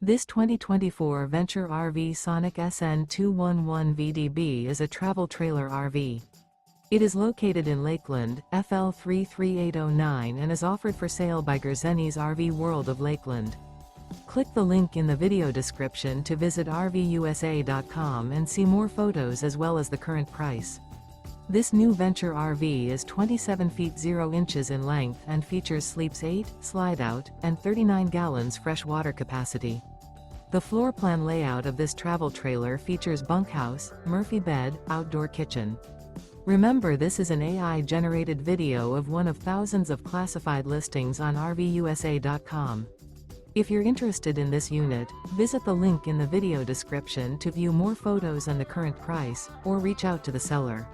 This 2024 Venture RV Sonic SN211VDB is a travel trailer RV. It is located in Lakeland, FL 33809 and is offered for sale by Gerzeny's RV World of Lakeland. Click the link in the video description to visit RVUSA.com and see more photos as well as the current price. This new Venture RV is 27 feet 0 inches in length and features sleeps 8, Slideout, and 39 gallons fresh water capacity. The floor plan layout of this travel trailer features bunkhouse, Murphy bed, outdoor kitchen. Remember, this is an AI-generated video of one of thousands of classified listings on RVUSA.com. If you're interested in this unit, visit the link in the video description to view more photos and the current price, or reach out to the seller.